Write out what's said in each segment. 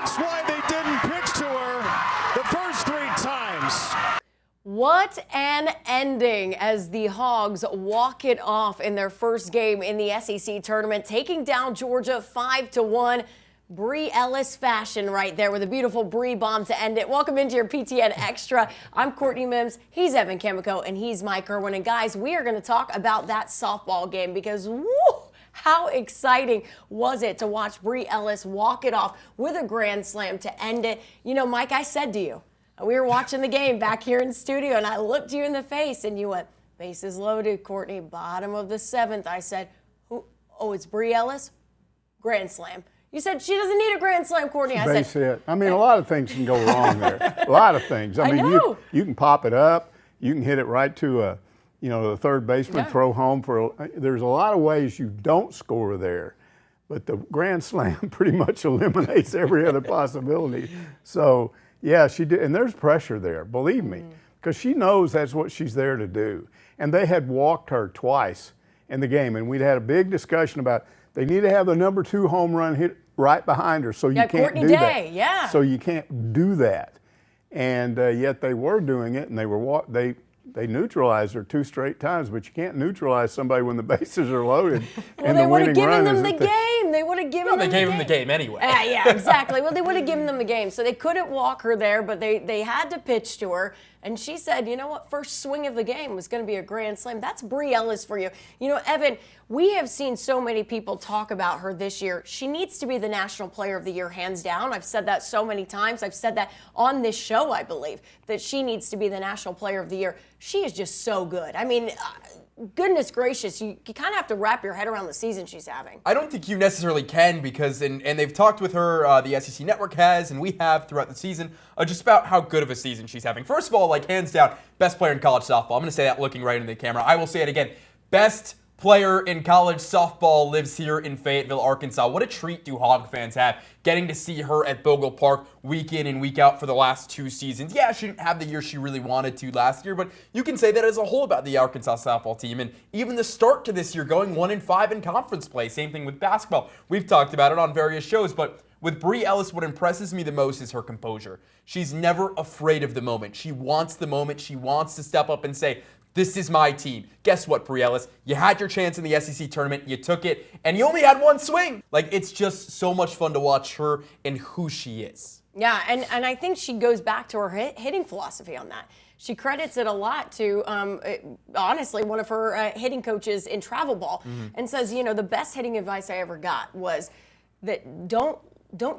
That's why they didn't pitch to her the first 3 times. What an ending as the Hogs walk it off in their first game in the SEC tournament, taking down Georgia 5-1. Bri Ellis fashion right there with a beautiful Bri Bomb to end it. Welcome into your PTN Extra. I'm Courtney Mims, he's Evan Kimiko, and he's Mike Irwin. And guys, we are going to talk about that softball game because woo, how exciting was it to watch Bri Ellis walk it off with a grand slam to end it. You know, Mike, I said to you, we were watching the game back here in the studio, and I looked you in the face, and you went, bases loaded, Courtney, bottom of the 7th. I said, oh, it's Bri Ellis? Grand slam. You said she doesn't need a grand slam, Courtney. I Base said, hit. I mean, a lot of things can go wrong there. A lot of things. I mean, you can pop it up. You can hit it right to the third baseman, throw home there's a lot of ways you don't score there. But the grand slam pretty much eliminates every other possibility. So, yeah, she did, and there's pressure there, believe me, because she knows that's what she's there to do. And they had walked her twice in the game, and we'd had a big discussion about they need to have the number 2 home run hit right behind her, so you can't Courtney do Day, that. Yeah. So you can't do that, and yet they were doing it, and they neutralized her 2 straight times, but you can't neutralize somebody when the bases are loaded. Well, and they the would have winning given run them is the at the game. They would have given them the game. They gave them the game anyway. Yeah, exactly. Well, they would have given them the game. So they couldn't walk her there, but they had to pitch to her. And she said, you know what, first swing of the game was going to be a grand slam. That's Bri Ellis for you. You know, Evan, we have seen so many people talk about her this year. She needs to be the National Player of the Year, hands down. I've said that so many times. I've said that on this show, I believe, that she needs to be the National Player of the Year. She is just so good. I mean, goodness gracious, you kind of have to wrap your head around the season she's having. I don't think you necessarily can because, and they've talked with her, the SEC Network has, and we have throughout the season, just about how good of a season she's having. First of all, like hands down, best player in college softball. I'm going to say that looking right into the camera. I will say it again. Best player in college softball lives here in Fayetteville, Arkansas. What a treat do Hog fans have getting to see her at Bogle Park week in and week out for the last 2 seasons. Yeah, she didn't have the year she really wanted to last year, but you can say that as a whole about the Arkansas softball team. And even the start to this year going 1-5 in conference play. Same thing with basketball. We've talked about it on various shows, but with Bri Ellis, what impresses me the most is her composure. She's never afraid of the moment. She wants the moment. She wants to step up and say, this is my team. Guess what, Bri Ellis? You had your chance in the SEC tournament, you took it, and you only had 1 swing. Like, it's just so much fun to watch her and who she is. Yeah, and I think she goes back to her hitting philosophy on that. She credits it a lot to, honestly, one of her hitting coaches in travel ball, and says, you know, the best hitting advice I ever got was that don't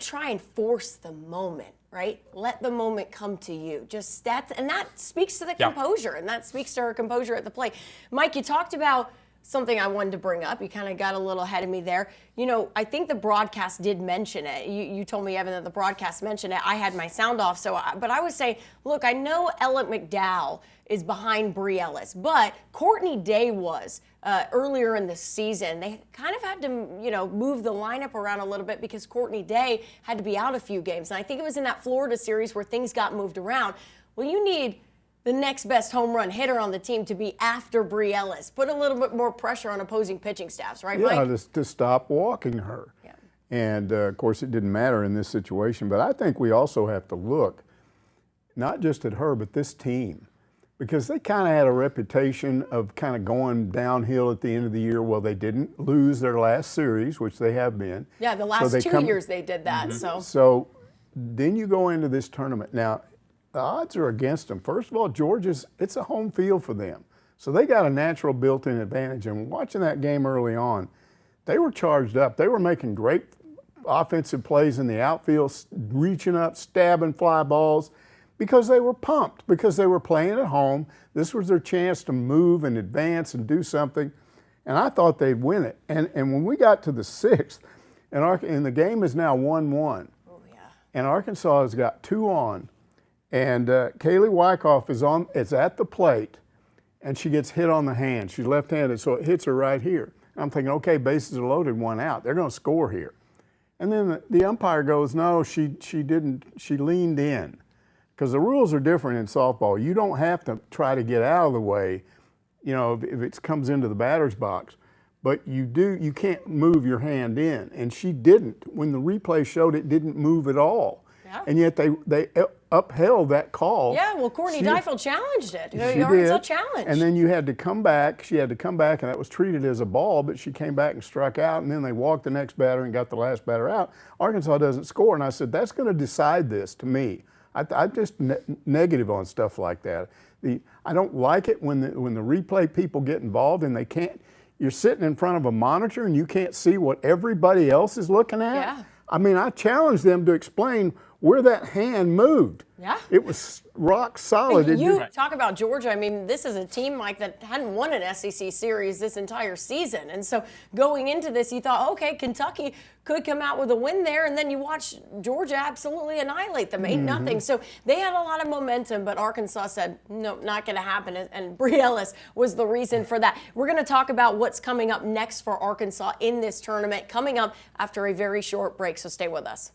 try and force the moment. Right? Let the moment come to you. And that speaks to the composure, and that speaks to her composure at the plate. Mike, you talked about something I wanted to bring up. You kind of got a little ahead of me there. You know, I think the broadcast did mention it. You told me, Evan, that the broadcast mentioned it. I had my sound off, but I was saying, look, I know Ella McDowell is behind Bri Ellis, but Courtney Day was earlier in the season. They kind of had to, move the lineup around a little bit because Courtney Day had to be out a few games. And I think it was in that Florida series where things got moved around. Well, you need the next best home run hitter on the team to be after Bri Ellis. Put a little bit more pressure on opposing pitching staffs, right, Mike? Yeah, to stop walking her. Yeah. And, of course, it didn't matter in this situation. But I think we also have to look not just at her, but this team. Because they kind of had a reputation of kind of going downhill at the end of the year. Well, they didn't lose their last series, which they have been. Yeah, the last 2 years they did that. So then you go into this tournament. Now, the odds are against them. First of all, it's a home field for them. So they got a natural built-in advantage. And watching that game early on, they were charged up. They were making great offensive plays in the outfield, reaching up, stabbing fly balls, because they were pumped, because they were playing at home. This was their chance to move and advance and do something. And I thought they'd win it. And when we got to the 6th, and the game is now 1-1, and Arkansas has got 2 on, and Kaylee Wyckoff is at the plate, and she gets hit on the hand. She's left-handed, so it hits her right here. And I'm thinking, okay, bases are loaded, 1 out. They're going to score here. And then the umpire goes, no, she didn't. She leaned in. Because the rules are different in softball. You don't have to try to get out of the way, if it comes into the batter's box. but you can't move your hand in, and she didn't. When the replay showed it didn't move at all. Yeah. And yet they upheld that call. Yeah, well, Courtney Deifel challenged it. She Arkansas did. challenged. And then you had to come back. She had to come back, and that was treated as a ball, but she came back and struck out, and then they walked the next batter and got the last batter out. Arkansas doesn't score, and I said, that's going to decide this to me. I'm just negative on stuff like that. I don't like it when the replay people get involved and they can't. You're sitting in front of a monitor and you can't see what everybody else is looking at. Yeah. I mean, I challenged them to explain where that hand moved. Yeah. It was rock solid. You talk about Georgia. I mean, this is a team, Mike, that hadn't won an SEC series this entire season. And so going into this, you thought, okay, Kentucky could come out with a win there. And then you watch Georgia absolutely annihilate them, 8-0. So they had a lot of momentum, but Arkansas said, no, not going to happen. And Bri Ellis was the reason for that. We're going to talk about what's coming up next for Arkansas in this tournament, coming up after a very short break. So stay with us.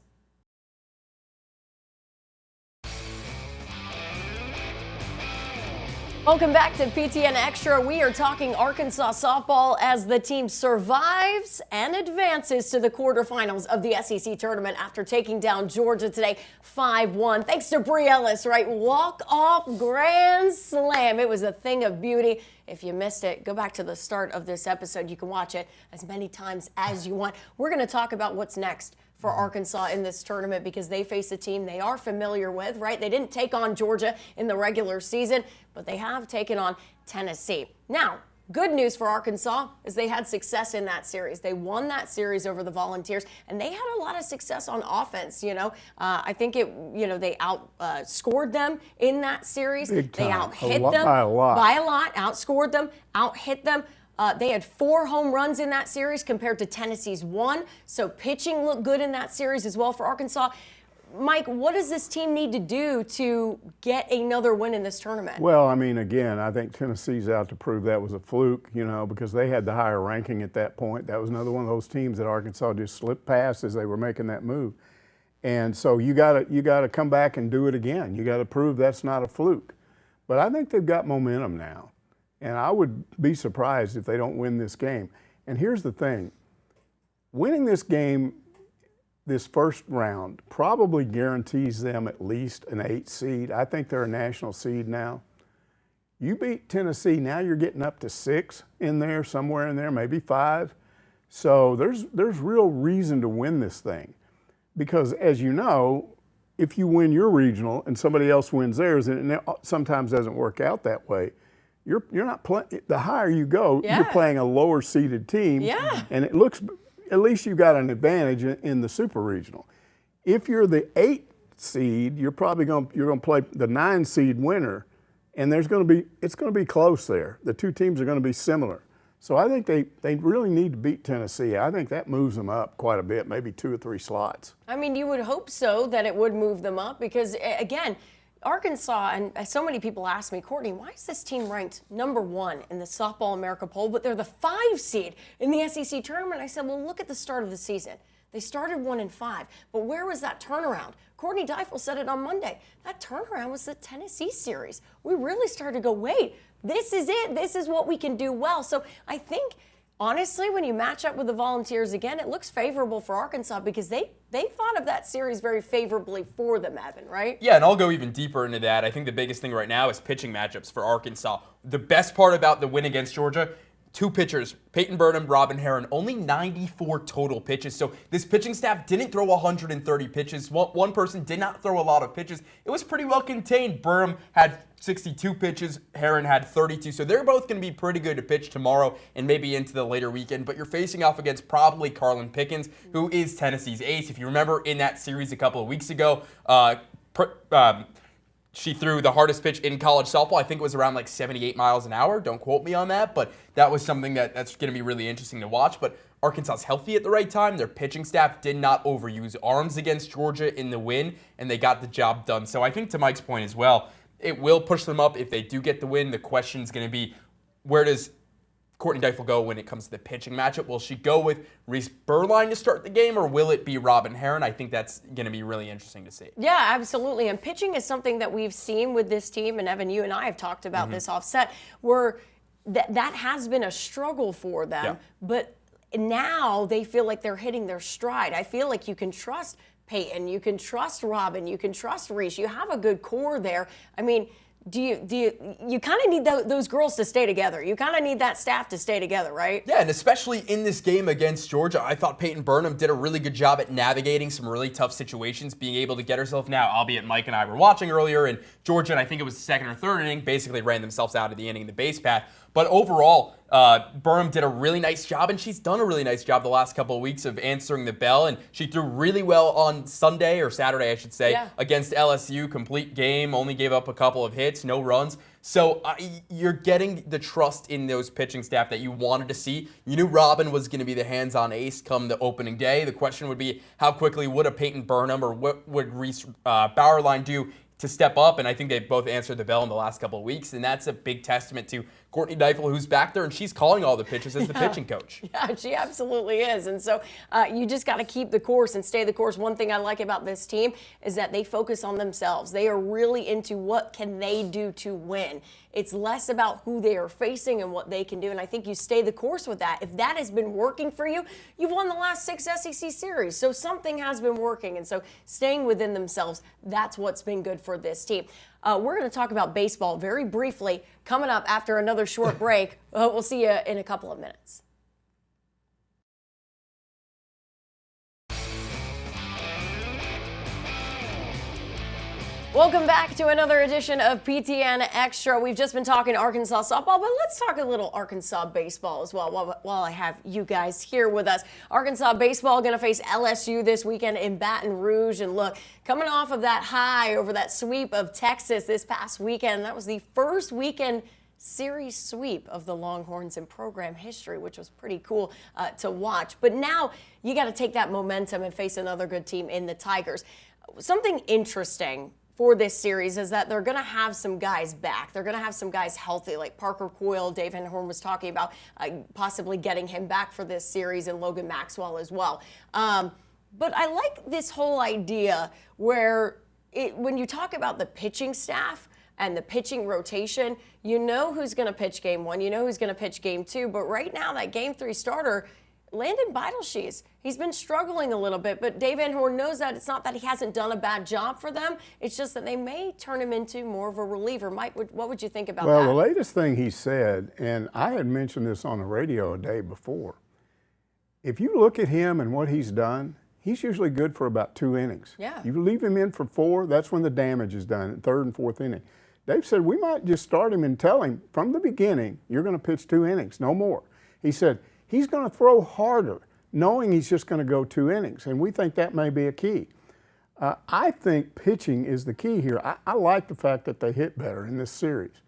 Welcome back to PTN Extra. We are talking Arkansas softball as the team survives and advances to the quarterfinals of the SEC tournament after taking down Georgia today 5-1. Thanks to Bri Ellis, right? Walk-off grand slam. It was a thing of beauty. If you missed it, go back to the start of this episode. You can watch it as many times as you want. We're going to talk about what's next for Arkansas in this tournament because they face a team they are familiar with, right? They didn't take on Georgia in the regular season, but they have taken on Tennessee. Now, good news for Arkansas is they had success in that series. They won that series over the Volunteers, and they had a lot of success on offense. I think they outscored them in that series. Big time. They out-hit them by a lot. Outscored them, out-hit them. They had 4 home runs in that series compared to Tennessee's 1. So pitching looked good in that series as well for Arkansas. Mike, what does this team need to do to get another win in this tournament? Well, I mean, again, I think Tennessee's out to prove that was a fluke, because they had the higher ranking at that point. That was another one of those teams that Arkansas just slipped past as they were making that move. And so you got to come back and do it again. You got to prove that's not a fluke. But I think they've got momentum now. And I would be surprised if they don't win this game. And here's the thing. Winning this game, this first round, probably guarantees them at least an 8 seed. I think they're a national seed now. You beat Tennessee, now you're getting up to 6 in there, somewhere in there, maybe 5. So there's real reason to win this thing. Because as you know, if you win your regional and somebody else wins theirs, and it sometimes doesn't work out that way, you're not playing. The higher you go, you're playing a lower seeded team, and it looks at least you got an advantage in the super regional. If you're the 8 seed, you're probably going to play the 9 seed winner, and it's going to be close there. The two teams are going to be similar. So I think they really need to beat Tennessee. I think that moves them up quite a bit, maybe 2 or 3 slots. I mean, you would hope so that it would move them up because again, Arkansas, and so many people ask me, Courtney, why is this team ranked number 1 in the Softball America poll, but they're the 5 seed in the SEC tournament? I said, well, look at the start of the season. They started 1-5, but where was that turnaround? Courtney Deifel said it on Monday. That turnaround was the Tennessee series. We really started to go, wait, this is it. This is what we can do well. So I think, honestly, when you match up with the Volunteers again, it looks favorable for Arkansas because they thought of that series very favorably for them, Evan, right? Yeah, and I'll go even deeper into that. I think the biggest thing right now is pitching matchups for Arkansas. The best part about the win against Georgia, 2 pitchers, Peyton Burnham, Robin Herron, only 94 total pitches. So this pitching staff didn't throw 130 pitches. One person did not throw a lot of pitches. It was pretty well contained. Burnham had 62 pitches, Herron had 32. So they're both going to be pretty good to pitch tomorrow and maybe into the later weekend. But you're facing off against probably Carlin Pickens, who is Tennessee's ace. If you remember in that series a couple of weeks ago, she threw the hardest pitch in college softball. I think it was around like 78 miles an hour. Don't quote me on that, but that was something that's going to be really interesting to watch. But Arkansas's healthy at the right time. Their pitching staff did not overuse arms against Georgia in the win, and they got the job done. So I think to Mike's point as well, it will push them up if they do get the win. The question is going to be, where does Courtney Deifel go when it comes to the pitching matchup? Will she go with Reese Burline to start the game, or will it be Robin Herron? I think that's going to be really interesting to see. Yeah, absolutely. And pitching is something that we've seen with this team, and Evan, you and I have talked about this offset, where that has been a struggle for them. Yeah. But now they feel like they're hitting their stride. I feel like you can trust Peyton, you can trust Robin, you can trust Reese. You have a good core there. I mean, you kind of need those girls to stay together. You kind of need that staff to stay together, right? Yeah, and especially in this game against Georgia, I thought Peyton Burnham did a really good job at navigating some really tough situations, being able to get herself now, albeit Mike and I were watching earlier, and Georgia, and I think it was the second or third inning, basically ran themselves out of the inning in the base path. But overall, Burnham did a really nice job, and she's done a really nice job the last couple of weeks of answering the bell, and she threw really well on Sunday, or Saturday, I should say, against LSU. Complete game, only gave up a couple of hits, no runs. So you're getting the trust in those pitching staff that you wanted to see. You knew Robin was going to be the hands-on ace come the opening day. The question would be, how quickly would a Peyton Burnham or what would Reese Bauerlein do to step up? And I think they both answered the bell in the last couple of weeks, and that's a big testament to Courtney Deifel, who's back there, and she's calling all the pitches as the pitching coach. Yeah, she absolutely is. And so you just got to keep the course and stay the course. One thing I like about this team is that they focus on themselves. They are really into what can they do to win. It's less about who they are facing and what they can do. And I think you stay the course with that. If that has been working for you, you've won the last 6 SEC series. So something has been working. And so staying within themselves, that's what's been good for this team. We're going to talk about baseball very briefly coming up after another short break. We'll see you in a couple of minutes. Welcome back to another edition of PTN Extra. We've just been talking Arkansas softball, but let's talk a little Arkansas baseball as well while I have you guys here with us. Arkansas baseball going to face LSU this weekend in Baton Rouge. And look, coming off of that high over that sweep of Texas this past weekend, that was the first weekend series sweep of the Longhorns in program history, which was pretty cool to watch. But now you got to take that momentum and face another good team in the Tigers. Something interesting for this series is that they're going to have some guys back. They're going to have some guys healthy, like Parker Coyle. Dave Van Horn was talking about possibly getting him back for this series, and Logan Maxwell as well. But I like this whole idea where when you talk about the pitching staff and the pitching rotation, you know who's going to pitch game 1, you know who's going to pitch game 2, but right now that game 3 starter, Landon Beidelshees, he's been struggling a little bit, but Dave Van Horn knows that it's not that he hasn't done a bad job for them. It's just that they may turn him into more of a reliever. Mike, what would you think about that? Well, the latest thing he said, and I had mentioned this on the radio a day before, if you look at him and what he's done, he's usually good for about 2 innings. Yeah. You leave him in for 4, that's when the damage is done, in 3rd and 4th inning. Dave said, we might just start him and tell him from the beginning, you're going to pitch 2 innings, no more. He said, he's going to throw harder, knowing he's just going to go 2 innings, and we think that may be a key. I think pitching is the key here. I like the fact that they hit better in this series.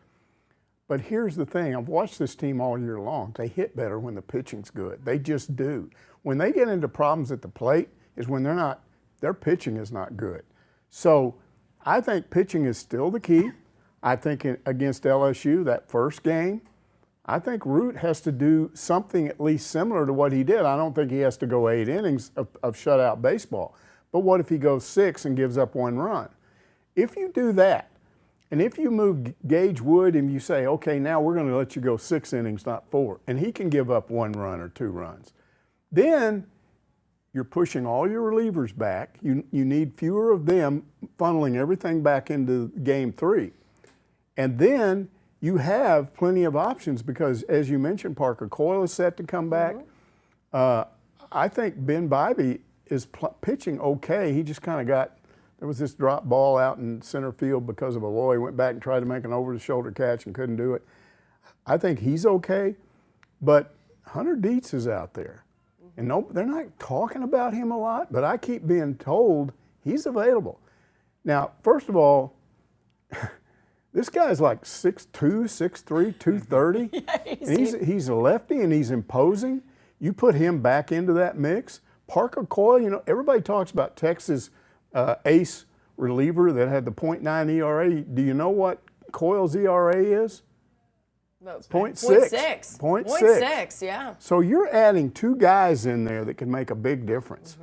But here's the thing. I've watched this team all year long. They hit better when the pitching's good. They just do. When they get into problems at the plate is when their pitching is not good. So I think pitching is still the key. I think against LSU, that first game, I think Root has to do something at least similar to what he did. I don't think he has to go 8 innings of shutout baseball. But what if he goes 6 and gives up 1 run? If you do that, and if you move Gage Wood and you say, okay, now we're going to let you go 6 innings, not 4, and he can give up 1 run or 2 runs, then you're pushing all your relievers back. You need fewer of them funneling everything back into game 3. And then you have plenty of options because, as you mentioned, Parker Coyle is set to come back. I think Ben Bybee is pitching okay. He just kind of there was this drop ball out in center field because of Aloy. Went back and tried to make an over-the-shoulder catch and couldn't do it. I think he's okay, but Hunter Dietz is out there. And no, they're not talking about him a lot, but I keep being told he's available. Now, first of all, this guy's like 6'2", 6'3", 230. Yeah, and he's a lefty and he's imposing. You put him back into that mix. Parker Coyle, everybody talks about Texas ace reliever that had the .9 ERA. Do you know what Coyle's ERA is? 0.6. 0.6, yeah. So you're adding 2 guys in there that can make a big difference.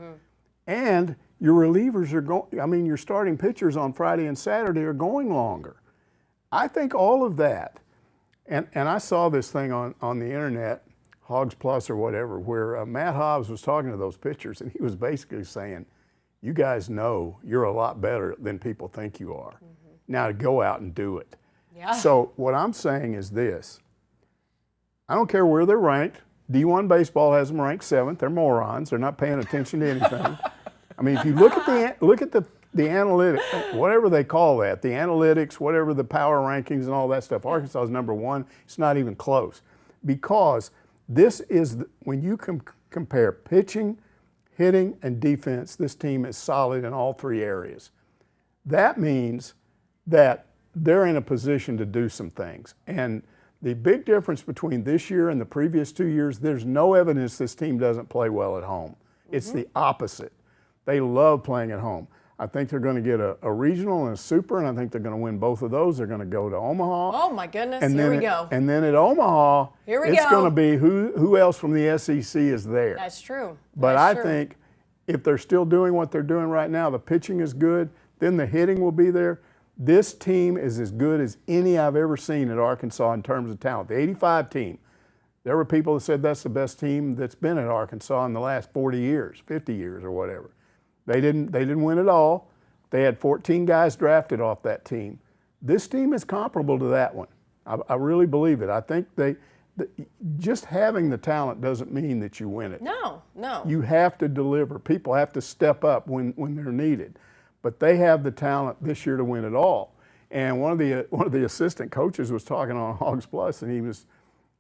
And your relievers are going, your starting pitchers on Friday and Saturday are going longer. I think all of that, And I saw this thing on the internet, Hogs Plus or whatever, where Matt Hobbs was talking to those pitchers, and he was basically saying, you guys know you're a lot better than people think you are. Now go out and do it. Yeah. So what I'm saying is this. I don't care where they're ranked. D1 baseball has them ranked 7th. They're morons. They're not paying attention to anything. I mean, if you look at the analytics, whatever they call that, the analytics, whatever the power rankings and all that stuff, Arkansas is number 1. It's not even close. Because this is, when you compare pitching, hitting, and defense, this team is solid in all 3 areas. That means that they're in a position to do some things. And the big difference between this year and the previous 2 years, there's no evidence this team doesn't play well at home. It's the opposite. They love playing at home. I think they're going to get a regional and a super, and I think they're going to win both of those. They're going to go to Omaha. Oh, my goodness. And Here we go. And then at Omaha, it's going to be who else from the SEC is there. That's true. But That's I true. think if they're still doing what they're doing right now, the pitching is good, then the hitting will be there. This team is as good as any I've ever seen at Arkansas in terms of talent. The 85 team, there were people that said that's the best team that's been at Arkansas in the last 40 years, 50 years or whatever. They didn't win it all. They had 14 guys drafted off that team. This team is comparable to that one. I really believe it. I think just having the talent doesn't mean that you win it. No. You have to deliver. People have to step up when they're needed. But they have the talent this year to win it all. And one of the assistant coaches was talking on Hogs Plus, and he was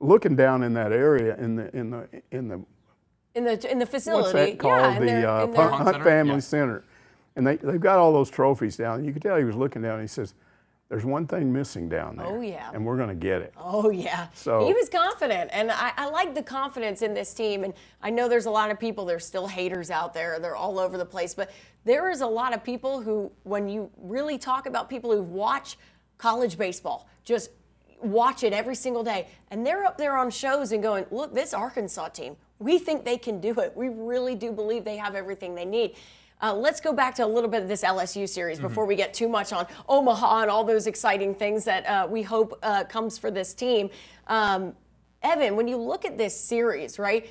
looking down in that area in the facility. what's that called? Yeah, the Hunt Hunt Center? Family Yeah. Center. And they've got all those trophies down. And you could tell he was looking down, and he says, there's one thing missing down there. Oh, yeah. And we're going to get it. Oh, yeah. So- he was confident, and I like the confidence in this team. And I know there's a lot of people, there's still haters out there. They're all over the place. But there is a lot of people who, when you really talk about people who watch college baseball, just watch it every single day, and they're up there on shows and going, look, this Arkansas team, we think they can do it. We really do believe they have everything they need. Let's go back to a little bit of this LSU series before we get too much on Omaha and all those exciting things that we hope comes for this team. Evan, when you look at this series, right,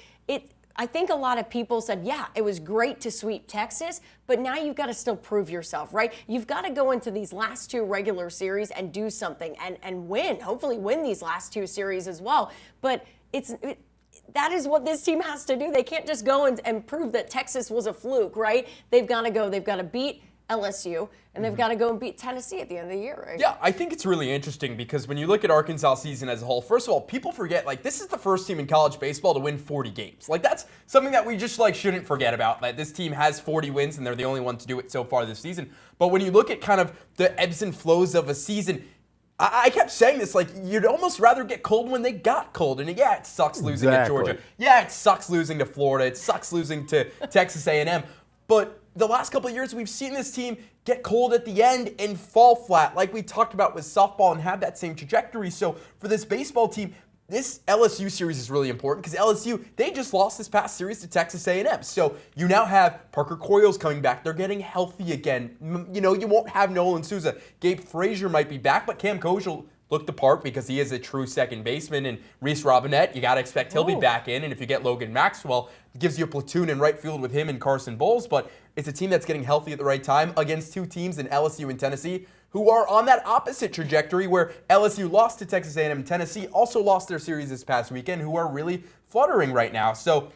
I think a lot of people said, yeah, it was great to sweep Texas, but now you've got to still prove yourself, right? You've got to go into these last 2 regular series and do something and win, hopefully win these last 2 series as well. But that is what this team has to do. They can't just go and prove that Texas was a fluke, right? They've got to beat LSU, and they've got to go and beat Tennessee at the end of the year, right? Yeah, I think it's really interesting because when you look at Arkansas season as a whole, first of all, people forget, this is the first team in college baseball to win 40 games. That's something that we just, shouldn't forget about, that this team has 40 wins, and they're the only one to do it so far this season. But when you look at kind of the ebbs and flows of a season, I kept saying this, you'd almost rather get cold when they got cold. And yeah, it sucks losing to Georgia. Yeah, it sucks losing to Florida. It sucks losing to Texas A&M. But the last couple of years, we've seen this team get cold at the end and fall flat, like we talked about with softball, and have that same trajectory. So for this baseball team, this LSU series is really important because LSU, they just lost this past series to Texas A&M. So you now have Parker Coyles coming back. They're getting healthy again. You won't have Nolan Souza. Gabe Frazier might be back, but Cam Kosiel looked the part because he is a true second baseman. And Reese Robinette, you got to expect he'll be back in. And if you get Logan Maxwell, it gives you a platoon in right field with him and Carson Bowles. But it's a team that's getting healthy at the right time against 2 teams in LSU and Tennessee who are on that opposite trajectory, where LSU lost to Texas A&M and Tennessee also lost their series this past weekend, who are really fluttering right now. So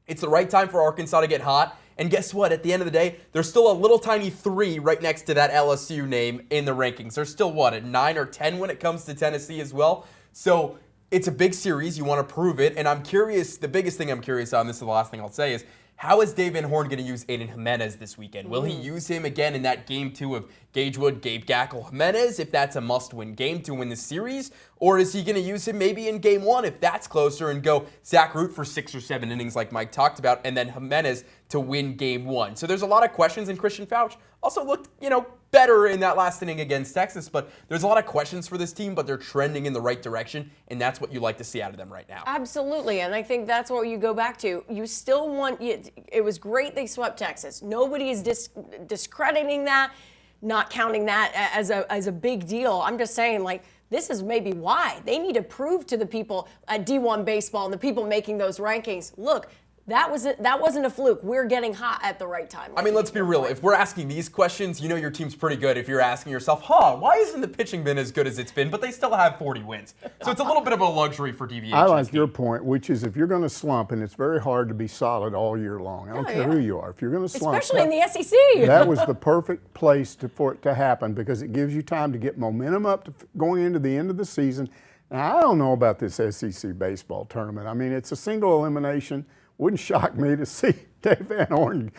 it's the right time for Arkansas to get hot. And guess what? At the end of the day, there's still a little tiny 3 right next to that LSU name in the rankings. There's still, at 9 or 10 when it comes to Tennessee as well. So it's a big series. You want to prove it. And I'm curious, the biggest thing I'm curious on, this is the last thing I'll say, is how is Dave Van Horn going to use Aiden Jimenez this weekend? Will he use him again in that game 2 of Gagewood, Gabe Gackle, Jimenez, if that's a must-win game to win the series? Or is he going to use him maybe in game 1 if that's closer and go Zach Root for 6 or 7 innings like Mike talked about, and then Jimenez to win game 1? So there's a lot of questions, and Christian Fauch also looked, better in that last inning against Texas, but there's a lot of questions for this team, but they're trending in the right direction, and that's what you like to see out of them right now. Absolutely, and I think that's what you go back to. You still want, it was great they swept Texas. Nobody is discrediting that, not counting that as a big deal. I'm just saying, this is maybe why. They need to prove to the people at D1 baseball and the people making those rankings, look, that wasn't a fluke. We're getting hot at the right time. I mean, let's be real. If we're asking these questions, you know your team's pretty good. If you're asking yourself, why isn't the pitching been as good as it's been, but they still have 40 wins? So it's a little bit of a luxury for DVH. I like your point, which is if you're going to slump, and it's very hard to be solid all year long. I don't care who you are. If you're going to slump, especially in the SEC. That was the perfect place for it to happen because it gives you time to get momentum up to going into the end of the season. Now, I don't know about this SEC baseball tournament. I mean, it's a single elimination. Wouldn't shock me to see Dave Van Horn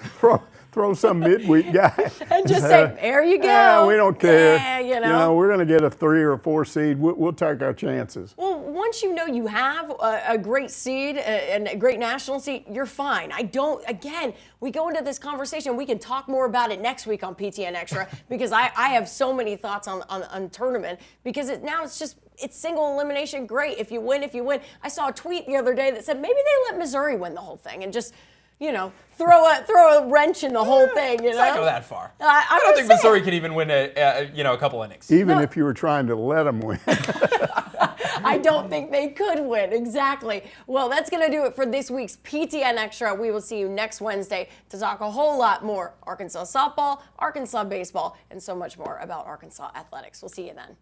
throw some midweek guy and just say, "There you go." Yeah, we don't care. Yeah, you know, we're going to get a 3 or 4 seed. We'll take our chances. Well, once you know you have a great seed and a great national seed, you're fine. Again, we go into this conversation. We can talk more about it next week on PTN Extra because I have so many thoughts on tournament because it's single elimination. Great. If you win. I saw a tweet the other day that said maybe they let Missouri win the whole thing and just, throw a wrench in the whole thing. Let's not go that far. I don't think Missouri can even win a couple innings. Even if you were trying to let them win. I don't think they could win. Exactly. Well, that's going to do it for this week's PTN Extra. We will see you next Wednesday to talk a whole lot more Arkansas softball, Arkansas baseball, and so much more about Arkansas athletics. We'll see you then.